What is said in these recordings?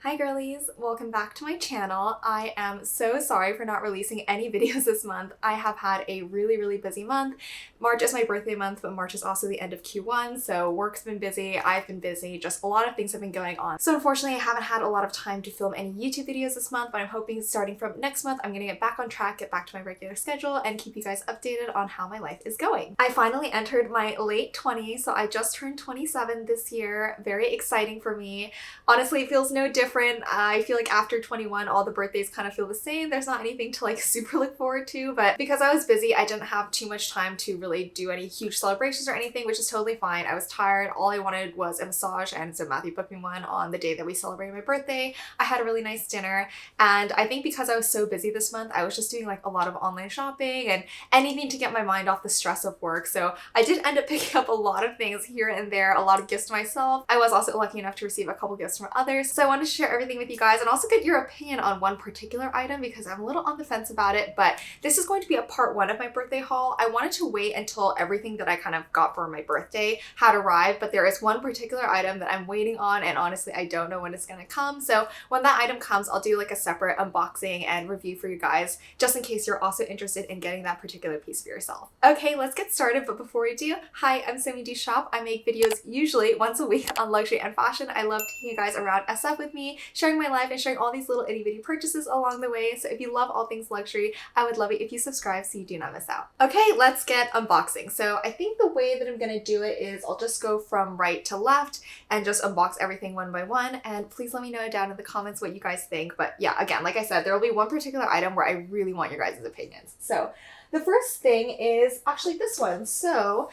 Hi girlies, welcome back to my channel. I am so sorry for not releasing any videos this month. I have had a really busy month. March is my birthday month, but March is also the end of Q1, so work's been busy, I've been busy, just a lot of things have been going on. So unfortunately I haven't had a lot of time to film any YouTube videos this month, but I'm hoping starting from next month I'm gonna get back on track, get back to my regular schedule, and keep you guys updated on how my life is going. I finally entered my late 20s, so I just turned 27 this year. Very exciting for me. Honestly, it feels no different. I feel like after 21, all the birthdays kind of feel the same. There's not anything to like super look forward to, but because I was busy, I didn't have too much time to really do any huge celebrations or anything, which is totally fine. I was tired. All I wanted was a massage, and so Matthew booked me one on the day that we celebrated my birthday. I had a really nice dinner, and I think because I was so busy this month, I was just doing like a lot of online shopping and anything to get my mind off the stress of work. So I did end up picking up a lot of things here and there, a lot of gifts to myself. I was also lucky enough to receive a couple gifts from others. So I wanted to share everything with you guys and also get your opinion on one particular item because I'm a little on the fence about it, but this is going to be a part one of my birthday haul. I wanted to wait until everything that I kind of got for my birthday had arrived, but there is one particular item that I'm waiting on, and honestly I don't know when it's gonna come. So when that item comes, I'll do like a separate unboxing and review for you guys, just in case you're also interested in getting that particular piece for yourself. Okay, let's get started, but before we do, hi, I'm Somidoshoppers. I make videos usually once a week on luxury and fashion. I love taking you guys around SF with me, sharing my life and sharing all these little itty bitty purchases along the way. So if you love all things luxury, I would love it if you subscribe so you do not miss out. Okay, let's get unboxing. So I think the way that I'm gonna do it is I'll just go from right to left and just unbox everything one by one, and please let me know down in the comments what you guys think. But yeah, again, like I said, there will be one particular item where I really want your guys' opinions. So the first thing is actually this one. So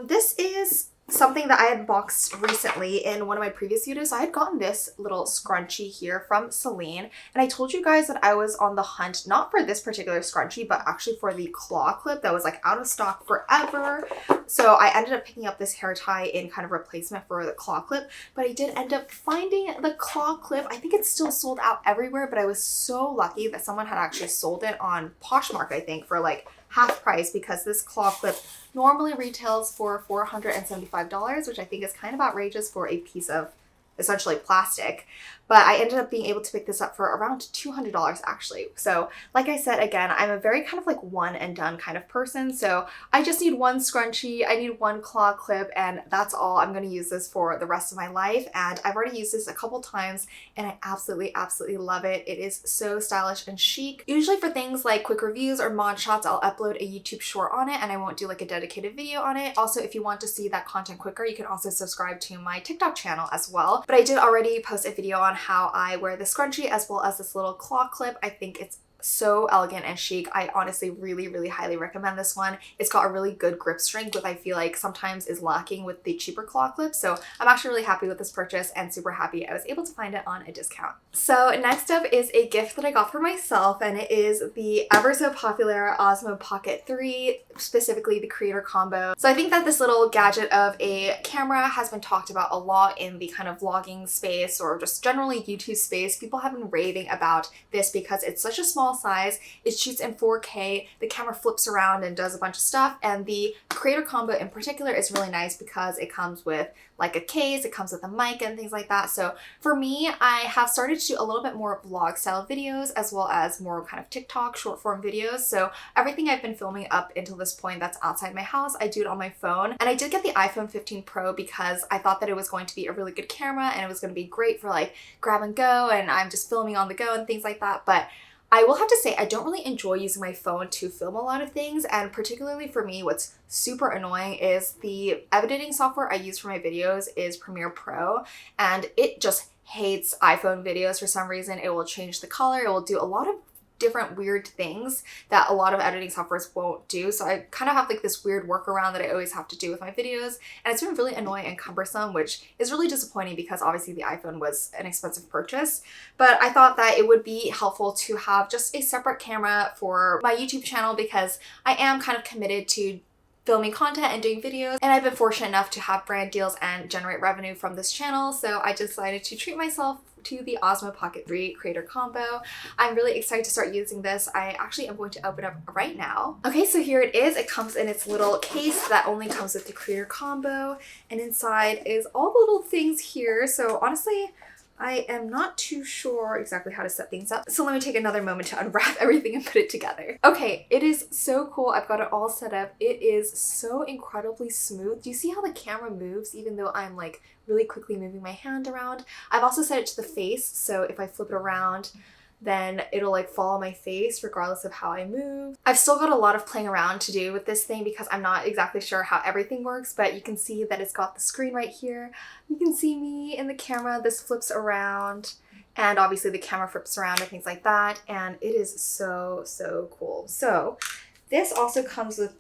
this is something that I unboxed recently in one of my previous videos. I had gotten this little scrunchie here from Celine, and I told you guys that I was on the hunt, not for this particular scrunchie, but actually for the claw clip that was like out of stock forever. So I ended up picking up this hair tie in kind of replacement for the claw clip, but I did end up finding the claw clip. I think it's still sold out everywhere, but I was so lucky that someone had actually sold it on Poshmark, I think, for like half price, because this claw clip normally retails for $475, which I think is kind of outrageous for a piece of essentially plastic. But I ended up being able to pick this up for around $200 actually. So like I said, again, I'm a very kind of like one and done kind of person. So I just need one scrunchie, I need one claw clip, and that's all. I'm going to use this for the rest of my life. And I've already used this a couple times and I absolutely love it. It is so stylish and chic. Usually for things like quick reviews or mod shots, I'll upload a YouTube short on it and I won't do like a dedicated video on it. Also, if you want to see that content quicker, you can also subscribe to my TikTok channel as well. But I did already post a video on how I wear the scrunchie as well as this little claw clip. I think it's so elegant and chic. I honestly really highly recommend this one. It's got a really good grip strength, which I feel like sometimes is lacking with the cheaper claw clips. So I'm actually really happy with this purchase and super happy I was able to find it on a discount. So next up is a gift that I got for myself, and it is the ever so popular Osmo Pocket 3, specifically the creator combo. So I think that this little gadget of a camera has been talked about a lot in the kind of vlogging space or just generally YouTube space. People have been raving about this because it's such a small size, it shoots in 4K, the camera flips around and does a bunch of stuff, and the creator combo in particular is really nice because it comes with like a case, it comes with a mic and things like that. So for me, I have started to do a little bit more vlog style videos as well as more kind of TikTok short form videos. So everything I've been filming up until this point that's outside my house, I do it on my phone. And I did get the iPhone 15 Pro because I thought that it was going to be a really good camera and it was going to be great for like grab and go, and I'm just filming on the go and things like that. But I will have to say I don't really enjoy using my phone to film a lot of things, and particularly for me what's super annoying is the editing software I use for my videos is Premiere Pro, and it just hates iPhone videos for some reason. It will change the color, it will do a lot of different weird things that a lot of editing softwares won't do. So I kind of have like this weird workaround that I always have to do with my videos, and it's been really annoying and cumbersome, which is really disappointing because obviously the iPhone was an expensive purchase. But I thought that it would be helpful to have just a separate camera for my YouTube channel because I am kind of committed to filming content and doing videos, and I've been fortunate enough to have brand deals and generate revenue from this channel, so I decided to treat myself to the Osmo Pocket 3 creator combo. I'm really excited to start using this. I actually am going to open it up right now. Okay, so here it is. It comes in its little case that only comes with the creator combo, and inside is all the little things here. So honestly, I am not too sure exactly how to set things up, so let me take another moment to unwrap everything and put it together. Okay, it is so cool. I've got it all set up. It is so incredibly smooth. Do you see how the camera moves even though I'm like really quickly moving my hand around? I've also set it to the face, so if I flip it around, then it'll like fall on my face regardless of how I move. I've still got a lot of playing around to do with this thing because I'm not exactly sure how everything works, but you can see that it's got the screen right here. You can see me in the camera. This flips around, and obviously the camera flips around and things like that, and it is so, so cool. So this also comes with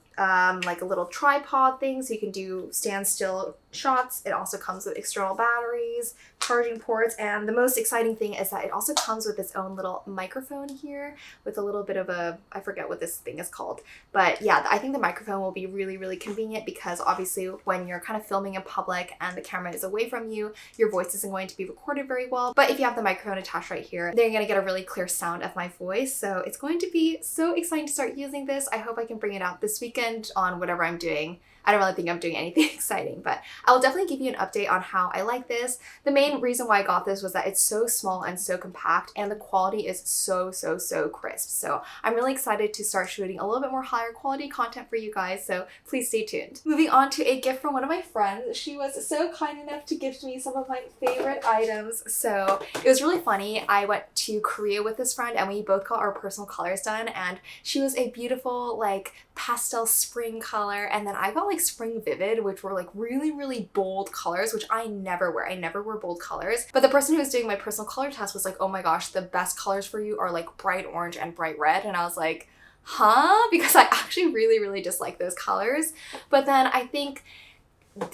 like a little tripod thing so you can do standstill shots. It also comes with external batteries, charging ports, and the most exciting thing is that it also comes with its own little microphone here with a little bit of a, I forget what this thing is called, but yeah, I think the microphone will be really, really convenient because obviously when you're kind of filming in public and the camera is away from you, your voice isn't going to be recorded very well, but if you have the microphone attached right here, then you're going to get a really clear sound of my voice. So it's going to be so exciting to start using this. I hope I can bring it out this weekend on whatever I'm doing. I don't really think I'm doing anything exciting, but I'll definitely give you an update on how I like this. The main reason why I got this was that it's so small and so compact, and the quality is so, so, so crisp. So I'm really excited to start shooting a little bit more higher quality content for you guys, so please stay tuned. Moving on to a gift from one of my friends. She was so kind enough to gift me some of my favorite items. So it was really funny. I went to Korea with this friend and we both got our personal colors done, and she was a beautiful like pastel spring color, and then I got like spring vivid, which were like really, really bold colors, which I never wear. I never wear bold colors. But the person who was doing my personal color test was like, oh my gosh, the best colors for you are like bright orange and bright red. And I was like, huh? Because I actually really, really dislike those colors. But then I think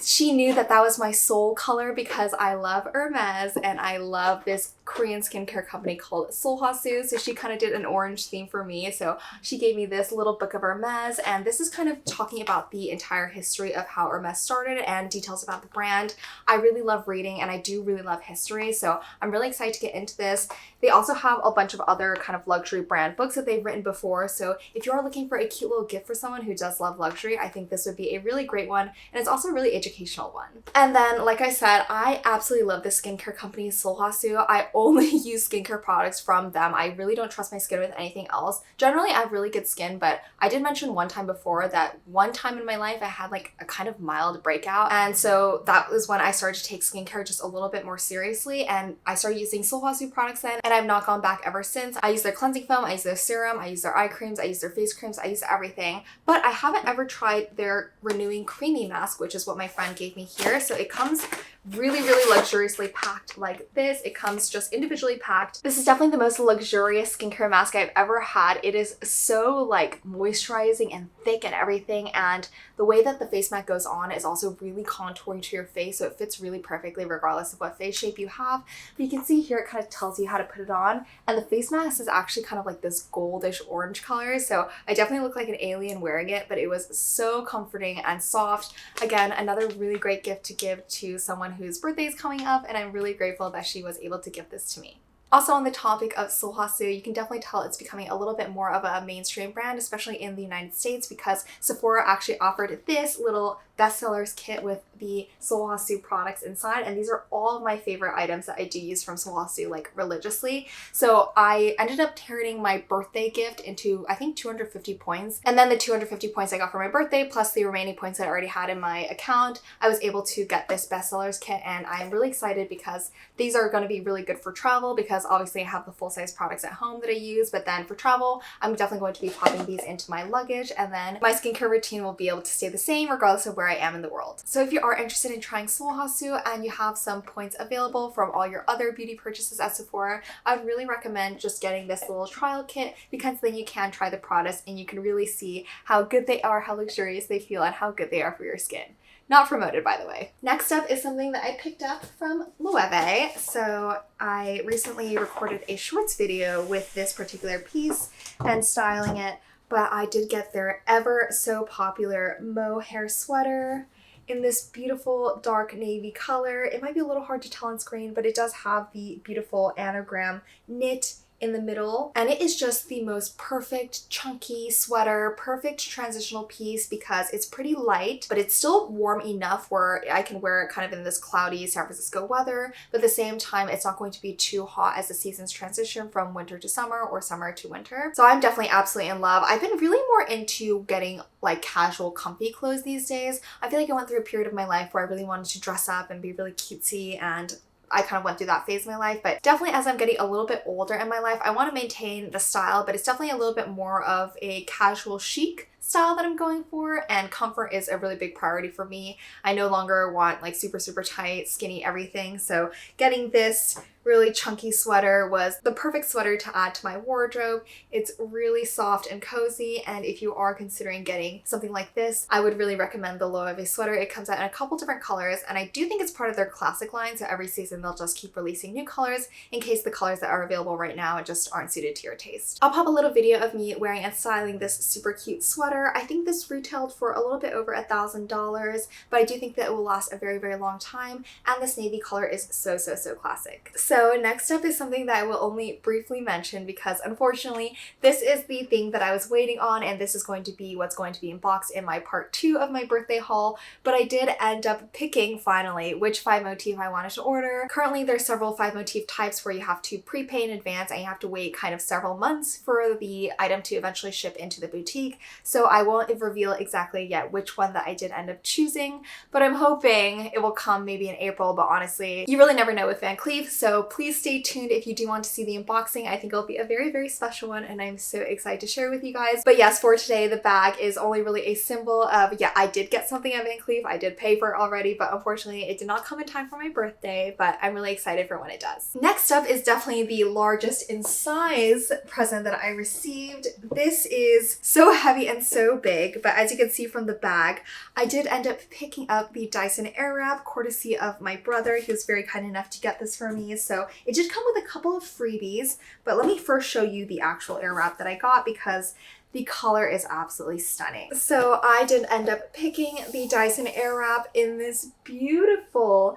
she knew that that was my soul color because I love Hermes and I love this Korean skincare company called Sulwhasoo. So she kind of did an orange theme for me. So she gave me this little book of Hermes, and this is kind of talking about the entire history of how Hermes started and details about the brand. I really love reading and I do really love history, so I'm really excited to get into this. They also have a bunch of other kind of luxury brand books that they've written before. So if you're looking for a cute little gift for someone who does love luxury, I think this would be a really great one, and it's also a really educational one. And then, like I said, I absolutely love this skincare company, Sulwhasoo. I only use skincare products from them. I really don't trust my skin with anything else. Generally, I have really good skin, but I did mention one time before that one time in my life I had like a kind of mild breakout, and so that was when I started to take skincare just a little bit more seriously, and I started using Sulwhasoo products then, and I've not gone back ever since. I use their cleansing foam, I use their serum, I use their eye creams, I use their face creams, I use everything, but I haven't ever tried their renewing creamy mask, which is what my friend gave me here. So it comes really, really luxuriously packed like this. It comes just individually packed. This is definitely the most luxurious skincare mask I've ever had. It is so like moisturizing and thick and everything, and the way that the face mask goes on is also really contouring to your face, so it fits really perfectly regardless of what face shape you have. But you can see here it kind of tells you how to put it on, and the face mask is actually kind of like this goldish orange color, so I definitely look like an alien wearing it, but it was so comforting and soft. Again, another really great gift to give to someone whose birthday is coming up, and I'm really grateful that she was able to give this to me. Also, on the topic of Sulwhasoo, you can definitely tell it's becoming a little bit more of a mainstream brand, especially in the United States, because Sephora actually offered this little bestsellers kit with the Sulwhasoo products inside, and these are all of my favorite items that I do use from Sulwhasoo like religiously. So I ended up turning my birthday gift into I think 250 points, and then the 250 points I got for my birthday plus the remaining points I already had in my account, I was able to get this bestsellers kit, and I'm really excited because these are going to be really good for travel, because obviously I have the full-size products at home that I use, but then for travel I'm definitely going to be popping these into my luggage, and then my skincare routine will be able to stay the same regardless of where I am in the world. So if you are interested in trying Sulwhasoo and you have some points available from all your other beauty purchases at Sephora, I would really recommend just getting this little trial kit, because then you can try the products and you can really see how good they are, how luxurious they feel, and how good they are for your skin. Not promoted, by the way. Next up is something that I picked up from Loewe. So I recently recorded a shorts video with this particular piece and styling it, but I did get their ever so popular mohair sweater in this beautiful dark navy color. It might be a little hard to tell on screen, but it does have the beautiful anagram knit in the middle, and it is just the most perfect chunky sweater, perfect transitional piece because it's pretty light, but it's still warm enough where I can wear it kind of in this cloudy San Francisco weather, but at the same time it's not going to be too hot as the seasons transition from winter to summer or summer to winter. So I'm definitely absolutely in love. I've been really more into getting like casual comfy clothes these days. I feel like I went through a period of my life where I really wanted to dress up and be really cutesy, and I kind of went through that phase of my life, but definitely as I'm getting a little bit older in my life, I want to maintain the style, but it's definitely a little bit more of a casual chic style that I'm going for, and comfort is a really big priority for me. I no longer want like super tight, skinny everything, so getting this really chunky sweater was the perfect sweater to add to my wardrobe. It's really soft and cozy, and if you are considering getting something like this, I would really recommend the Loewe sweater. It comes out in a couple different colors, and I do think it's part of their classic line, so every season they'll just keep releasing new colors in case the colors that are available right now just aren't suited to your taste. I'll pop a little video of me wearing and styling this super cute sweater. I think this retailed for a little bit over $1,000, but I do think that it will last a very long time, and this navy color is so classic. So next up is something that I will only briefly mention because unfortunately this is the thing that I was waiting on, and this is going to be what's going to be unboxed in my part 2 of my birthday haul, but I did end up picking finally which 5 motif I wanted to order. Currently there's several 5 motif types where you have to prepay in advance and you have to wait kind of several months for the item to eventually ship into the boutique, so I won't reveal exactly yet which one that I did end up choosing, but I'm hoping it will come maybe in April, but honestly you really never know with Van Cleef, so please stay tuned if you do want to see the unboxing. I think it'll be a very special one, and I'm so excited to share with you guys. But yes, for today the bag is only really a symbol of, yeah, I did get something at Van Cleef, I did pay for it already, but unfortunately it did not come in time for my birthday, but I'm really excited for when it does. Next up is definitely the largest in size present that I received. This is so heavy and so big, but as you can see from the bag, I did end up picking up the Dyson Airwrap courtesy of my brother. He was very kind enough to get this for me, so it did come with a couple of freebies, but let me first show you the actual Airwrap that I got because the color is absolutely stunning. So I did end up picking the Dyson Airwrap in this beautiful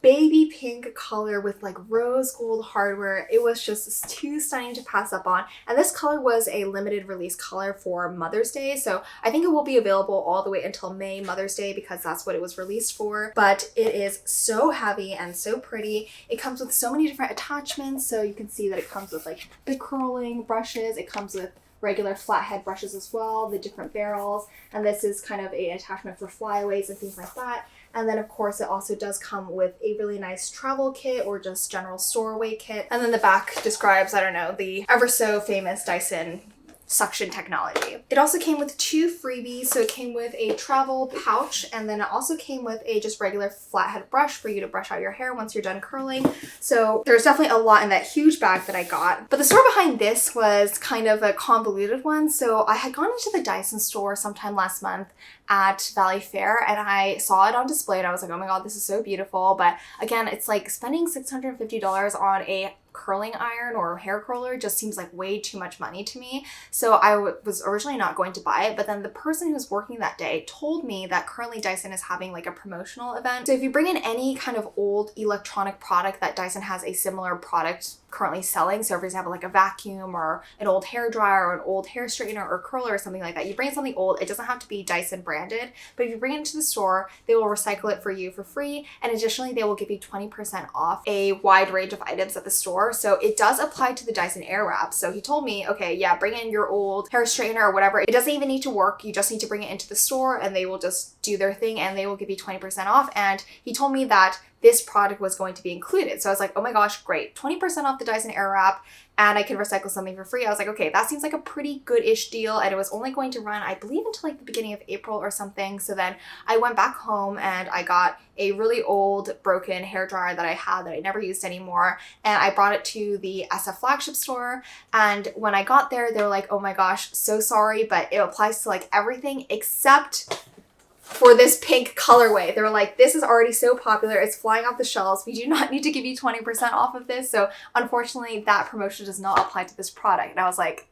baby pink color with like rose gold hardware. It was just too stunning to pass up on, and this color was a limited release color for Mother's Day, so I think it will be available all the way until May Mother's Day because that's what it was released for. But it is so heavy and so pretty. It comes with so many different attachments, so you can see that it comes with like the curling brushes, it comes with regular flathead brushes as well, the different barrels, and this is kind of an attachment for flyaways and things like that. And then of course it also does come with a really nice travel kit or just general storeway kit. And then the back describes, I don't know, the ever so famous Dyson suction technology. It also came with 2 freebies, so it came with a travel pouch, and then it also came with a just regular flathead brush for you to brush out your hair once you're done curling. So there's definitely a lot in that huge bag that I got. But the story behind this was kind of a convoluted one. So I had gone into the Dyson store sometime last month at Valley Fair, and I saw it on display and I was like, oh my god, this is so beautiful. But again, it's like spending $650 on a curling iron or hair curler just seems like way too much money to me. So I was originally not going to buy it, but then the person who was working that day told me that currently Dyson is having like a promotional event. So if you bring in any kind of old electronic product that Dyson has a similar product currently selling, so for example like a vacuum or an old hair dryer or an old hair straightener or curler or something like that, you bring in something old, it doesn't have to be Dyson branded, but if you bring it into the store, they will recycle it for you for free, and additionally they will give you 20% off a wide range of items at the store. So it does apply to the Dyson Airwrap. So he told me, okay, yeah, bring in your old hair straightener or whatever, it doesn't even need to work, you just need to bring it into the store and they will just do their thing and they will give you 20% off. And he told me that this product was going to be included. So I was like, oh my gosh, great, 20% off the Dyson Airwrap and I can recycle something for free. I was like, okay, that seems like a pretty good-ish deal, and it was only going to run, I believe, until like the beginning of April or something. So then I went back home and I got a really old broken hair dryer that I had that I never used anymore, and I brought it to the SF flagship store, and when I got there, they were like, oh my gosh, so sorry, but it applies to like everything except for this pink colorway. They were like, this is already so popular, it's flying off the shelves, we do not need to give you 20% off of this. So unfortunately that promotion does not apply to this product. And I was like,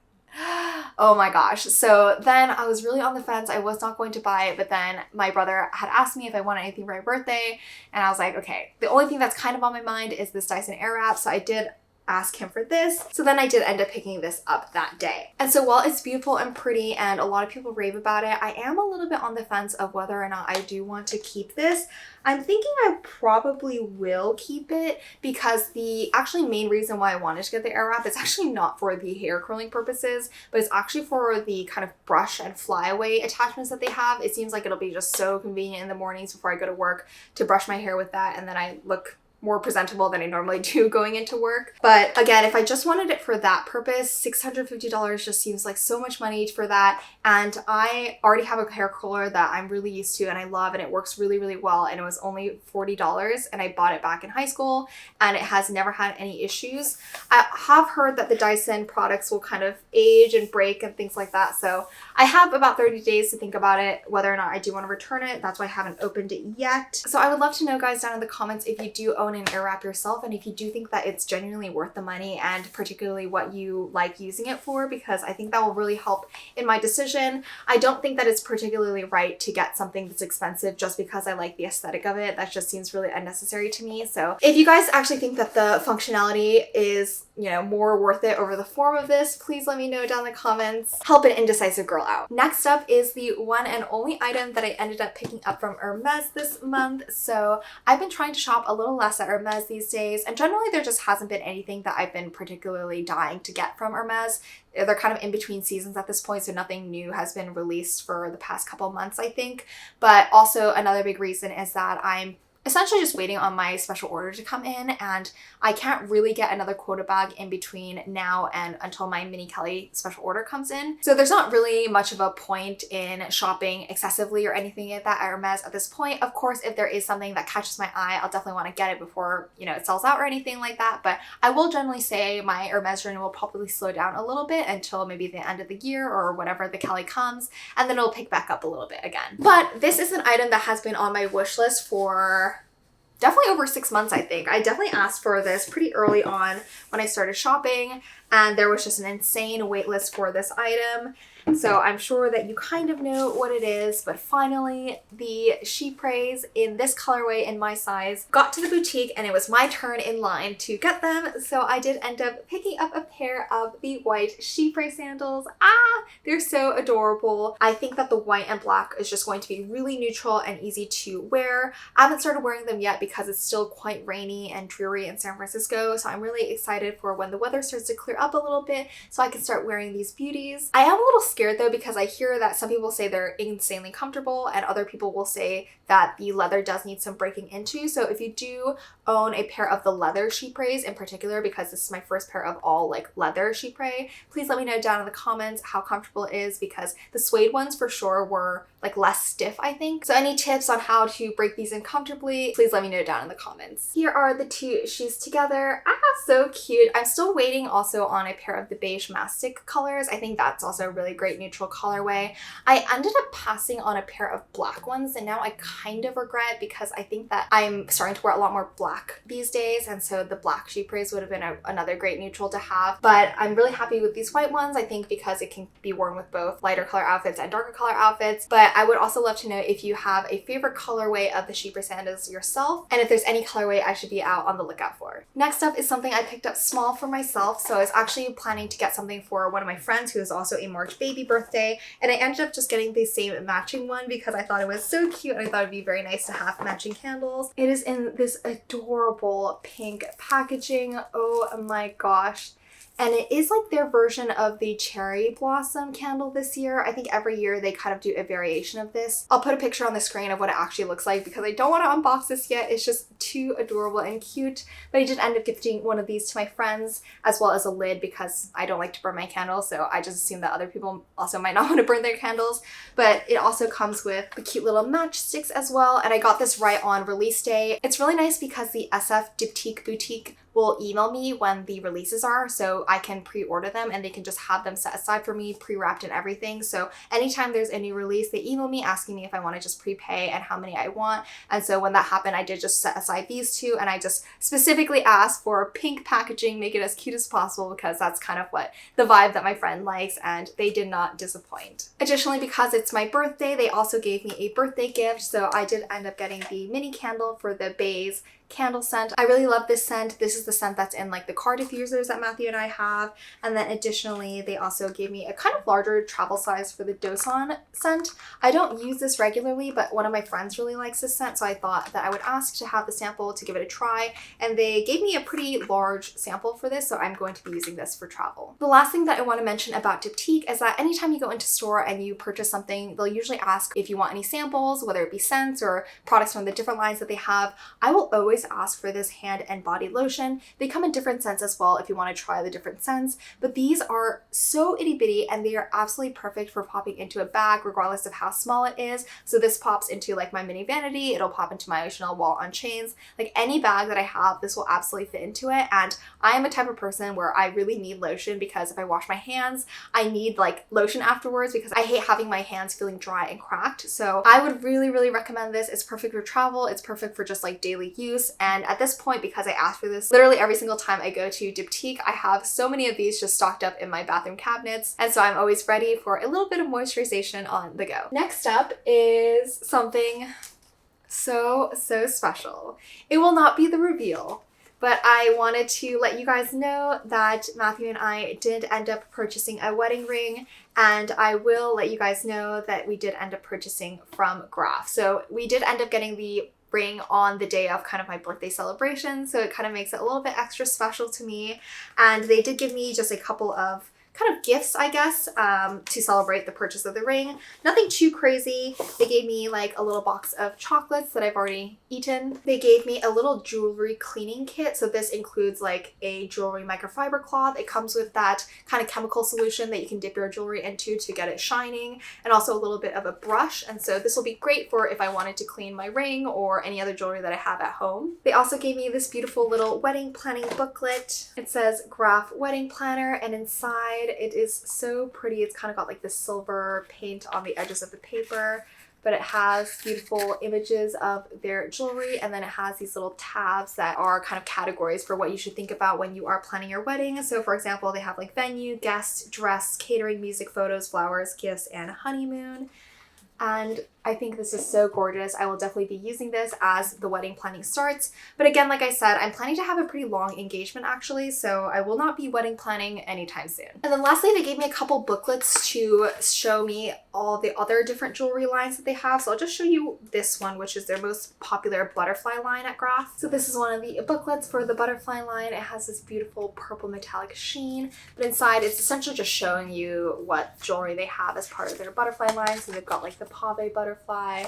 oh my gosh. So then I was really on the fence. I was not going to buy it, but then my brother had asked me if I wanted anything for my birthday, and I was like, okay, the only thing that's kind of on my mind is this Dyson Airwrap. So I did ask him for this. So then I did end up picking this up that day. And so while it's beautiful and pretty and a lot of people rave about it, I am a little bit on the fence of whether or not I do want to keep this. I'm thinking I probably will keep it because the actually main reason why I wanted to get the Airwrap is actually not for the hair curling purposes, but it's actually for the kind of brush and flyaway attachments that they have. It seems like it'll be just so convenient in the mornings before I go to work to brush my hair with that, and then I look more presentable than I normally do going into work. But again, if I just wanted it for that purpose, $650 just seems like so much money for that. And I already have a hair curler that I'm really used to and I love, and it works really, really well. And it was only $40 and I bought it back in high school and it has never had any issues. I have heard that the Dyson products will kind of age and break and things like that. So I have about 30 days to think about it, whether or not I do want to return it. That's why I haven't opened it yet. So I would love to know, guys, down in the comments if you do own an Airwrap yourself and if you do think that it's genuinely worth the money and particularly what you like using it for, because I think that will really help in my decision. I don't think that it's particularly right to get something that's expensive just because I like the aesthetic of it. That just seems really unnecessary to me. So if you guys actually think that the functionality is, you know, more worth it over the form of this, please let me know down in the comments. Help an indecisive girl out. Next up is the one and only item that I ended up picking up from Hermes this month. So I've been trying to shop a little less at Hermes these days, and generally there just hasn't been anything that I've been particularly dying to get from Hermes. They're kind of in between seasons at this point, so nothing new has been released for the past couple months, I think. But also another big reason is that I'm essentially just waiting on my special order to come in, and I can't really get another quota bag in between now and until my Mini Kelly special order comes in. So there's not really much of a point in shopping excessively or anything like that at Hermes at this point. Of course, if there is something that catches my eye, I'll definitely want to get it before, you know, it sells out or anything like that. But I will generally say my Hermes journey will probably slow down a little bit until maybe the end of the year or whenever the Kelly comes, and then it'll pick back up a little bit again. But this is an item that has been on my wish list for definitely over 6 months, I think. I definitely asked for this pretty early on when I started shopping, and there was just an insane wait list for this item. So I'm sure that you kind of know what it is, but finally the chypres in this colorway in my size got to the boutique and it was my turn in line to get them. So I did end up picking up a pair of the white chypre sandals. They're so adorable. I think that the white and black is just going to be really neutral and easy to wear. I haven't started wearing them yet because it's still quite rainy and dreary in San Francisco. So I'm really excited for when the weather starts to clear up a little bit so I can start wearing these beauties. I am a little scared though, because I hear that some people say they're insanely comfortable and other people will say that the leather does need some breaking into. So if you do own a pair of the leather chypres in particular, because this is my first pair of all like leather chypre, please let me know down in the comments how comfortable it is, because the suede ones for sure were like less stiff, I think. So any tips on how to break these in comfortably, please let me know down in the comments. Here are the two shoes together. So cute. I'm still waiting also on a pair of the beige mastic colors. I think that's also a really great neutral colorway. I ended up passing on a pair of black ones, and now I kind of regret because I think that I'm starting to wear a lot more black these days, and so the black chypres would have been another great neutral to have. But I'm really happy with these white ones, I think, because it can be worn with both lighter color outfits and darker color outfits. But I would also love to know if you have a favorite colorway of the chypre sandals yourself, and if there's any colorway I should be out on the lookout for. Next up is something I picked up small for myself. So I was actually planning to get something for one of my friends who is also a March baby birthday, and I ended up just getting the same matching one because I thought it was so cute and I thought it'd be very nice to have matching candles. It is in this adorable pink packaging. Oh my gosh. And it is like their version of the cherry blossom candle this year. I think every year they kind of do a variation of this. I'll put a picture on the screen of what it actually looks like because I don't want to unbox this yet. It's just too adorable and cute. But I did end up gifting one of these to my friends as well as a lid because I don't like to burn my candles. So I just assume that other people also might not want to burn their candles. But it also comes with the cute little matchsticks as well. And I got this right on release day. It's really nice because the SF Diptyque boutique will email me when the releases are, so I can pre-order them and they can just have them set aside for me, pre-wrapped and everything. So anytime there's a new release, they email me asking me if I want to just prepay and how many I want. And so when that happened, I did just set aside these two, and I just specifically asked for pink packaging, make it as cute as possible because that's kind of what the vibe that my friend likes, and they did not disappoint. Additionally, because it's my birthday, they also gave me a birthday gift, so I did end up getting the mini candle for the beige candle scent. I really love this scent. This is the scent that's in like the car diffusers that Matthew and I have. And then additionally, they also gave me a kind of larger travel size for the Dosan scent. I don't use this regularly, but one of my friends really likes this scent, so I thought that I would ask to have the sample to give it a try. And they gave me a pretty large sample for this, so I'm going to be using this for travel. The last thing that I want to mention about Diptyque is that anytime you go into store and you purchase something, they'll usually ask if you want any samples, whether it be scents or products from the different lines that they have. I will always ask for this hand and body lotion. They come in different scents as well if you want to try the different scents, but these are so itty bitty and they are absolutely perfect for popping into a bag regardless of how small it is. So this pops into like my mini vanity, it'll pop into my Chanel wall on chains, like any bag that I have, this will absolutely fit into it. And I am a type of person where I really need lotion because if I wash my hands, I need like lotion afterwards because I hate having my hands feeling dry and cracked. So I would really recommend this. It's perfect for travel, it's perfect for just like daily use. And at this point, because I ask for this literally every single time I go to Diptyque, I have so many of these just stocked up in my bathroom cabinets. And so I'm always ready for a little bit of moisturization on the go. Next up is something so special. It will not be the reveal, but I wanted to let you guys know that Matthew and I did end up purchasing a wedding ring, and I will let you guys know that we did end up purchasing from Graff. So we did end up getting the ring on the day of kind of my birthday celebration, so it kind of makes it a little bit extra special to me. And they did give me just a couple of kind of gifts, I guess, to celebrate the purchase of the ring. Nothing too crazy. They gave me like a little box of chocolates that I've already eaten. They gave me a little jewelry cleaning kit. So this includes like a jewelry microfiber cloth. It comes with that kind of chemical solution that you can dip your jewelry into to get it shining, and also a little bit of a brush. And so this will be great for if I wanted to clean my ring or any other jewelry that I have at home. They also gave me this beautiful little wedding planning booklet. It says Graff Wedding Planner, and inside it is so pretty. It's kind of got like this silver paint on the edges of the paper, but it has beautiful images of their jewelry, and then it has these little tabs that are kind of categories for what you should think about when you are planning your wedding. So for example, they have like venue, guest, dress, catering, music, photos, flowers, gifts, and honeymoon. And I think this is so gorgeous. I will definitely be using this as the wedding planning starts. But again, like I said, I'm planning to have a pretty long engagement actually, so I will not be wedding planning anytime soon. And then lastly, they gave me a couple booklets to show me all the other different jewelry lines that they have. So I'll just show you this one, which is their most popular butterfly line at Graff. So this is one of the booklets for the butterfly line. It has this beautiful purple metallic sheen, but inside it's essentially just showing you what jewelry they have as part of their butterfly line. So they've got like the pave butterfly,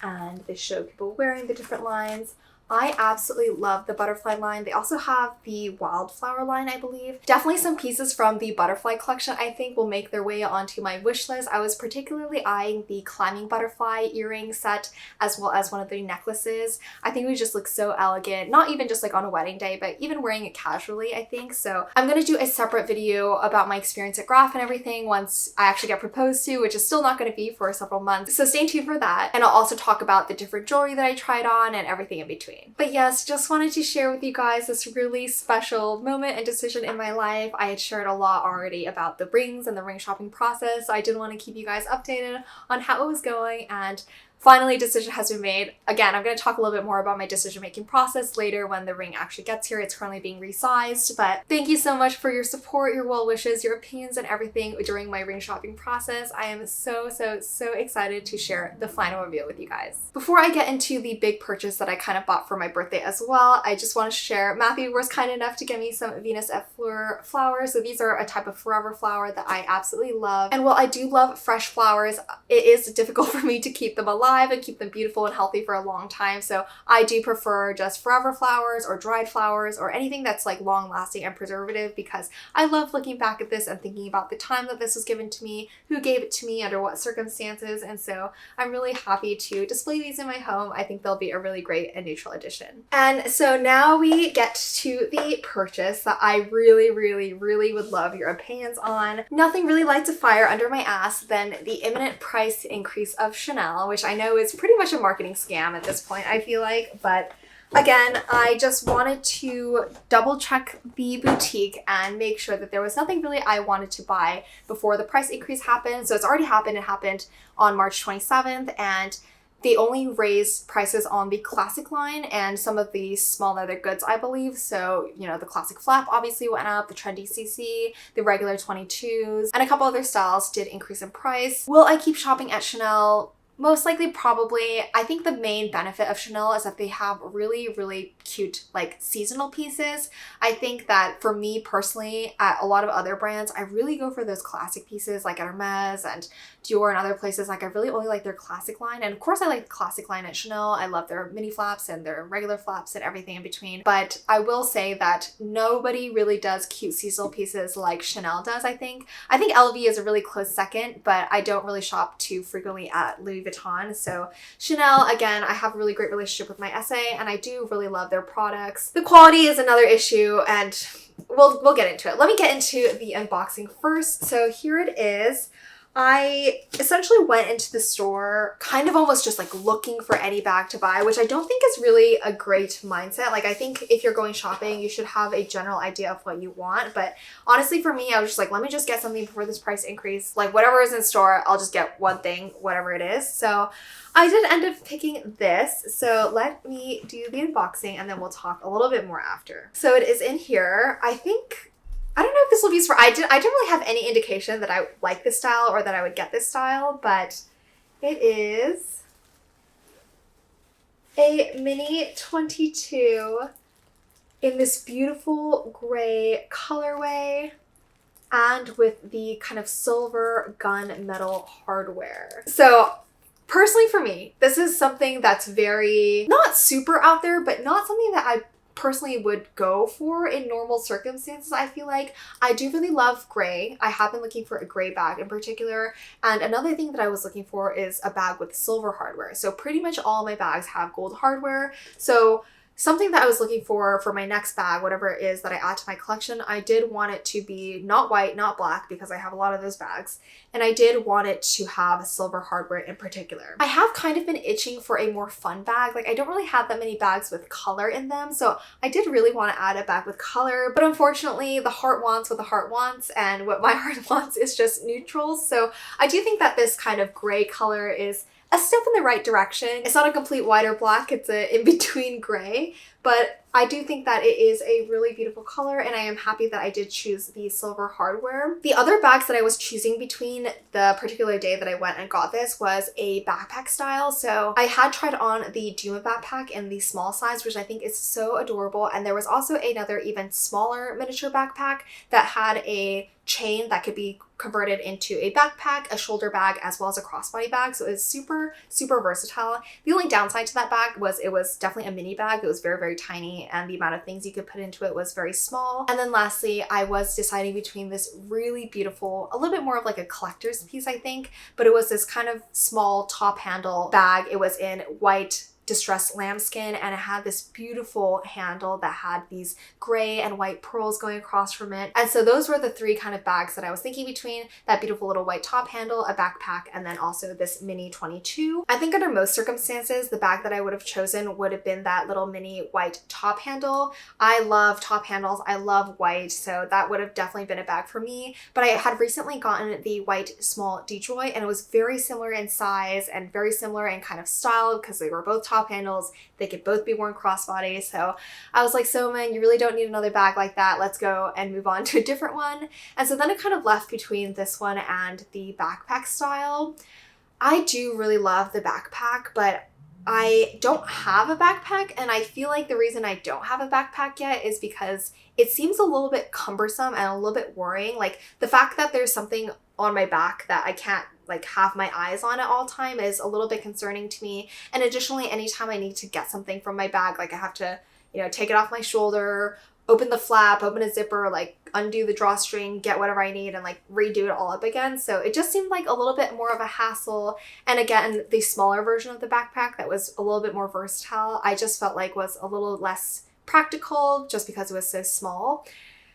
and they show people wearing the different lines. I absolutely love the butterfly line. They also have the wildflower line, I believe. Definitely some pieces from the butterfly collection I think will make their way onto my wish list. I was particularly eyeing the climbing butterfly earring set as well as one of the necklaces. I think it would just look so elegant, not even just like on a wedding day, but even wearing it casually, I think. So I'm gonna do a separate video about my experience at Graff and everything once I actually get proposed to, which is still not gonna be for several months. So stay tuned for that. And I'll also talk about the different jewelry that I tried on and everything in between. But yes, just wanted to share with you guys this really special moment and decision in my life. I had shared a lot already about the rings and the ring shopping process, so I did want to keep you guys updated on how it was going, and finally, a decision has been made. Again, I'm going to talk a little bit more about my decision-making process later when the ring actually gets here. It's currently being resized, but thank you so much for your support, your well wishes, your opinions, and everything during my ring shopping process. I am so excited to share the final reveal with you guys. Before I get into the big purchase that I kind of bought for my birthday as well, I just want to share, Matthew was kind enough to give me some Venus et Fleur flowers. So these are a type of forever flower that I absolutely love. And while I do love fresh flowers, it is difficult for me to keep them alive and keep them beautiful and healthy for a long time. So I do prefer just forever flowers or dried flowers or anything that's like long lasting and preservative, because I love looking back at this and thinking about the time that this was given to me, who gave it to me, under what circumstances. And so I'm really happy to display these in my home. I think they'll be a really great and neutral addition. And so now we get to the purchase that I really would love your opinions on. Nothing really lights a fire under my ass than the imminent price increase of Chanel, which I know is pretty much a marketing scam at this point, I feel like. But again, I just wanted to double check the boutique and make sure that there was nothing really I wanted to buy before the price increase happened. So it's already happened. It happened on March 27th, and They only raised prices on the classic line and some of the small leather goods, I believe. So, you know, the classic flap obviously went up, the trendy CC, the regular 22s, and a couple other styles did increase in price. Will I keep shopping at Chanel? Most likely, probably. I think the main benefit of Chanel is that they have really, really cute, like, seasonal pieces. I think that for me personally, at a lot of other brands, I really go for those classic pieces, like at Hermes and Dior and other places. Like, I really only like their classic line. And of course, I like the classic line at Chanel. I love their mini flaps and their regular flaps and everything in between. But I will say that nobody really does cute seasonal pieces like Chanel does, I think. I think LV is a really close second, but I don't really shop too frequently at Louis Vuitton. So Chanel, again, I have a really great relationship with my SA, and I do really love their products. The quality is another issue, and we'll get into it. Let me get into the unboxing first. So here it is. I essentially went into the store kind of almost just like looking for any bag to buy, which I don't think is really a great mindset. Like, I think if you're going shopping, you should have a general idea of what you want. But honestly, for me, I was just like, let me just get something before this price increase. Like, whatever is in store, I'll just get one thing, whatever it is. So I did end up picking this. So let me do the unboxing and then we'll talk a little bit more after. So it is in here. I don't know if this will be for, I didn't really have any indication that I like this style or that I would get this style, but it is a mini 22 in this beautiful gray colorway and with the kind of silver gunmetal hardware. So personally for me, this is something that's very, not super out there, but not something that I personally would go for in normal circumstances. I feel like I do really love gray. I have been looking for a gray bag in particular. And another thing that I was looking for is a bag with silver hardware. So pretty much all my bags have gold hardware. So something that I was looking for my next bag, whatever it is that I add to my collection, I did want it to be not white, not black, because I have a lot of those bags. And I did want it to have silver hardware in particular. I have kind of been itching for a more fun bag. Like, I don't really have that many bags with color in them. So I did really want to add a bag with color, but unfortunately the heart wants what the heart wants, and what my heart wants is just neutrals. So I do think that this kind of gray color is a step in the right direction. It's not a complete white or black, it's a in-between gray, but I do think that it is a really beautiful color, and I am happy that I did choose the silver hardware. The other bags that I was choosing between the particular day that I went and got this was a backpack style. So I had tried on the Duma backpack in the small size, which I think is so adorable, and there was also another even smaller miniature backpack that had a chain that could be converted into a backpack, a shoulder bag, as well as a crossbody bag. So it was super, super versatile. The only downside to that bag was it was definitely a mini bag. It was very, very tiny, and the amount of things you could put into it was very small. And then lastly, I was deciding between this really beautiful, a little bit more of like a collector's piece, I think, but it was this kind of small top handle bag. It was in white distressed lambskin, and it had this beautiful handle that had these gray and white pearls going across from it. And so those were the three kind of bags that I was thinking between: that beautiful little white top handle, a backpack, and then also this mini 22. I think under most circumstances, the bag that I would have chosen would have been that little mini white top handle. I love top handles. I love white, so that would have definitely been a bag for me. But I had recently gotten the white small Detroit, and it was very similar in size and very similar in kind of style because they were both top handles. They could both be worn crossbody. So I was like, so man, you really don't need another bag like that. Let's go and move on to a different one. And so then it kind of left between this one and the backpack style. I do really love the backpack, but I don't have a backpack, and I feel like the reason I don't have a backpack yet is because it seems a little bit cumbersome and a little bit worrying. Like, the fact that there's something on my back that I can't like have my eyes on at all time is a little bit concerning to me. And additionally, anytime I need to get something from my bag, like I have to, you know, take it off my shoulder, open the flap, open a zipper, like undo the drawstring, get whatever I need, and like redo it all up again. So it just seemed like a little bit more of a hassle. And again, the smaller version of the backpack that was a little bit more versatile, I just felt like was a little less practical just because it was so small.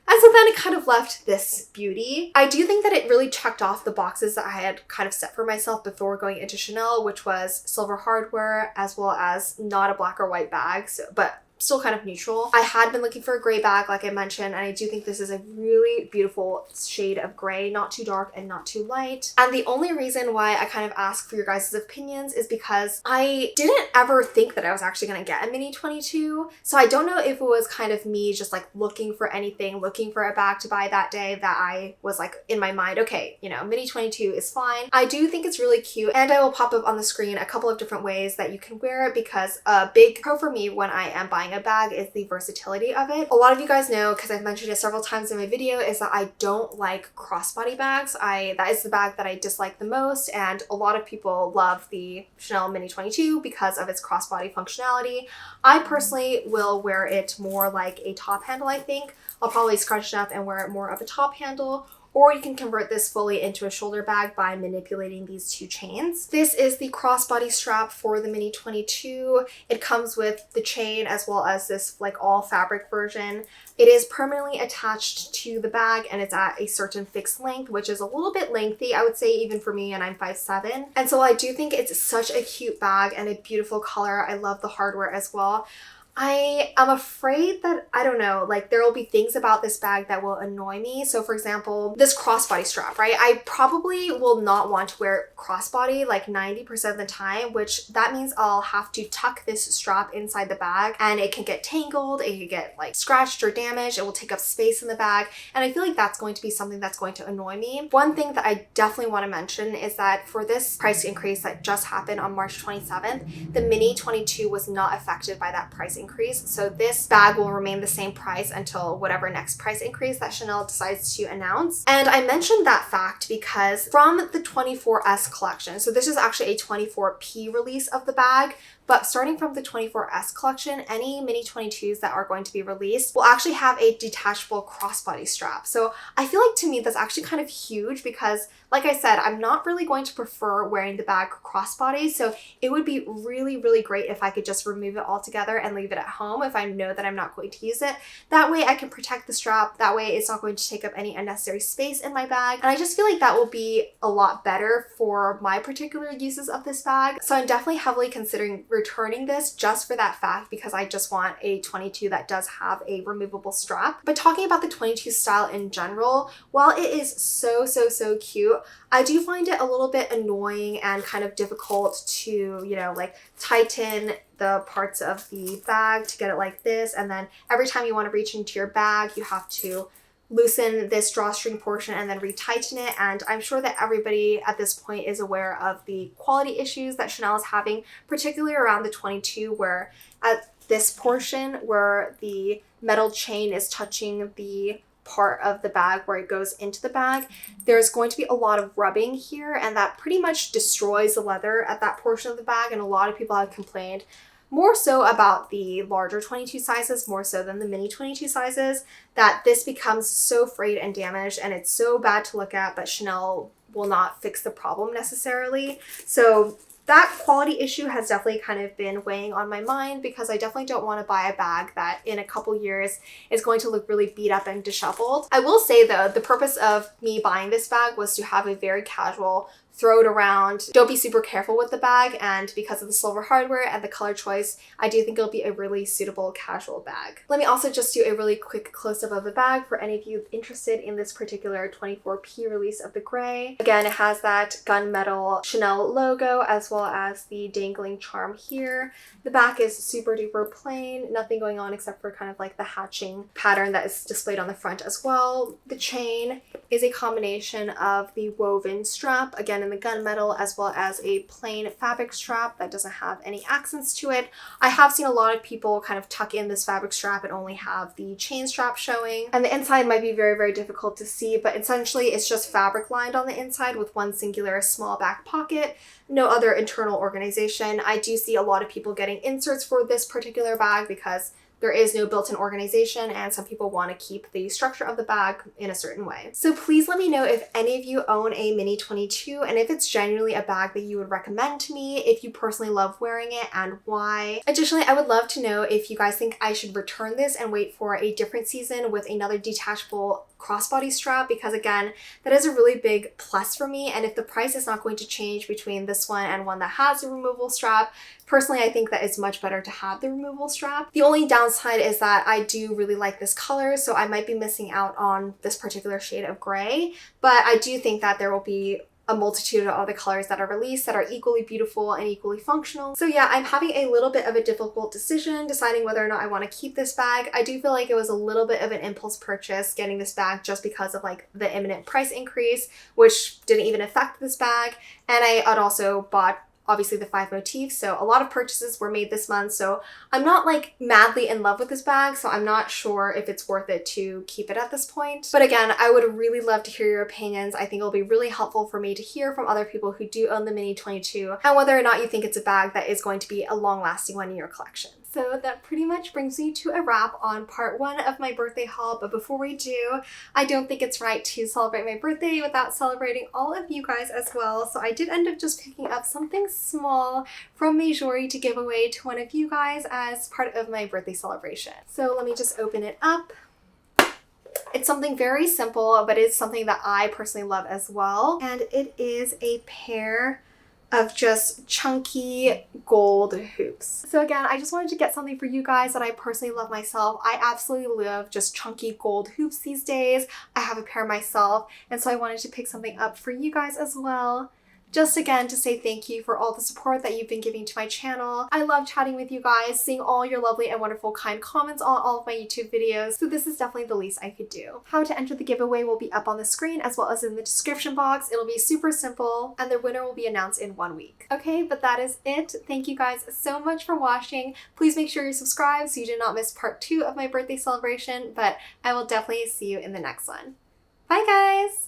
And so then it kind of left this beauty. I do think that it really checked off the boxes that I had kind of set for myself before going into Chanel, which was silver hardware as well as not a black or white bag, but still kind of neutral. I had been looking for a gray bag, like I mentioned, and I do think this is a really beautiful shade of gray, not too dark and not too light. And the only reason why I kind of ask for your guys' opinions is because I didn't ever think that I was actually going to get a mini 22. So I don't know if it was kind of me just like looking for anything, looking for a bag to buy that day, that I was like in my mind, okay, you know, mini 22 is fine. I do think it's really cute, and I will pop up on the screen a couple of different ways that you can wear it, because a big pro for me when I am buying a bag is the versatility of it. A lot of you guys know, because I've mentioned it several times in my video, is that I don't like crossbody bags. That is the bag that I dislike the most, and a lot of people love the Chanel Mini 22 because of its crossbody functionality. I personally will wear it more like a top handle, I think. I'll probably scrunch it up and wear it more of a top handle, or you can convert this fully into a shoulder bag by manipulating these two chains. This is the crossbody strap for the Mini 22. It comes with the chain as well as this like all fabric version. It is permanently attached to the bag, and it's at a certain fixed length, which is a little bit lengthy, I would say, even for me, and I'm 5'7". And so I do think it's such a cute bag and a beautiful color. I love the hardware as well. I am afraid that, I don't know, like there will be things about this bag that will annoy me. So for example, this crossbody strap, right? I probably will not want to wear crossbody like 90% of the time, which that means I'll have to tuck this strap inside the bag, and it can get tangled, it can get like scratched or damaged, it will take up space in the bag, and I feel like that's going to be something that's going to annoy me. One thing that I definitely want to mention is that for this price increase that just happened on March 27th, the Mini 22 was not affected by that price increase. So this bag will remain the same price until whatever next price increase that Chanel decides to announce. And I mentioned that fact because from the 24S collection, so this is actually a 24P release of the bag, but starting from the 24S collection, any Mini 22s that are going to be released will actually have a detachable crossbody strap. So I feel like to me that's actually kind of huge because, like I said, I'm not really going to prefer wearing the bag crossbody. So it would be really, really great if I could just remove it altogether and leave it at home if I know that I'm not going to use it. That way I can protect the strap. That way it's not going to take up any unnecessary space in my bag. And I just feel like that will be a lot better for my particular uses of this bag. So I'm definitely heavily considering returning this just for that fact, because I just want a 22 that does have a removable strap. But talking about the 22 style in general, while it is so cute, I do find it a little bit annoying and kind of difficult to, you know, like tighten the parts of the bag to get it like this. And then every time you want to reach into your bag, you have to loosen this drawstring portion and then retighten it. And I'm sure that everybody at this point is aware of the quality issues that Chanel is having, particularly around the 22, where at this portion where the metal chain is touching the part of the bag where it goes into the bag, there's going to be a lot of rubbing here, and that pretty much destroys the leather at that portion of the bag. And a lot of people have complained more so about the larger 22 sizes, more so than the Mini 22 sizes, that this becomes so frayed and damaged, and it's so bad to look at, but Chanel will not fix the problem necessarily. So that quality issue has definitely kind of been weighing on my mind, because I definitely don't want to buy a bag that in a couple years is going to look really beat up and disheveled. I will say though, the purpose of me buying this bag was to have a very casual, throw it around, don't be super careful with the bag, and because of the silver hardware and the color choice, I do think it'll be a really suitable casual bag. Let me also just do a really quick close-up of the bag for any of you interested in this particular 24P release of the gray. Again, it has that gunmetal Chanel logo as well as the dangling charm here. The back is super duper plain, nothing going on except for kind of like the hatching pattern that is displayed on the front as well. The chain is a combination of the woven strap, again in the gunmetal, as well as a plain fabric strap that doesn't have any accents to it. I have seen a lot of people kind of tuck in this fabric strap and only have the chain strap showing, and the inside might be very difficult to see, but essentially it's just fabric lined on the inside with one singular small back pocket, no other internal organization. I do see a lot of people getting inserts for this particular bag because there is no built-in organization, and some people want to keep the structure of the bag in a certain way. So please let me know if any of you own a Mini 22 and if it's genuinely a bag that you would recommend to me, if you personally love wearing it, and why. Additionally, I would love to know if you guys think I should return this and wait for a different season with another detachable crossbody strap, because again, that is a really big plus for me. And if the price is not going to change between this one and one that has a removable strap, personally I think that it's much better to have the removable strap. The only downside downside is that I do really like this color, so I might be missing out on this particular shade of gray, but I do think that there will be a multitude of other colors that are released that are equally beautiful and equally functional. So yeah, I'm having a little bit of a difficult decision deciding whether or not I want to keep this bag. I do feel like it was a little bit of an impulse purchase getting this bag just because of like the imminent price increase, which didn't even affect this bag. And I had also bought obviously the 5 motifs, so a lot of purchases were made this month, so I'm not like madly in love with this bag, so I'm not sure if it's worth it to keep it at this point. But again, I would really love to hear your opinions. I think it'll be really helpful for me to hear from other people who do own the Mini 22 and whether or not you think it's a bag that is going to be a long-lasting one in your collection. So that pretty much brings me to a wrap on part 1 of my birthday haul, but before we do, I don't think it's right to celebrate my birthday without celebrating all of you guys as well, so I did end up just picking up something small from Mejuri to give away to one of you guys as part of my birthday celebration. So let me just open it up. It's something very simple, but it's something that I personally love as well, and it is a pair of just chunky gold hoops. So again, I just wanted to get something for you guys that I personally love myself. I absolutely love just chunky gold hoops these days. I have a pair myself, and so I wanted to pick something up for you guys as well. Just again to say thank you for all the support that you've been giving to my channel. I love chatting with you guys, seeing all your lovely and wonderful kind comments on all of my YouTube videos, so this is definitely the least I could do. How to enter the giveaway will be up on the screen as well as in the description box. It'll be super simple, and the winner will be announced in 1 week. Okay, but that is it. Thank you guys so much for watching. Please make sure you're subscribed so you do not miss part 2 of my birthday celebration, but I will definitely see you in the next one. Bye guys!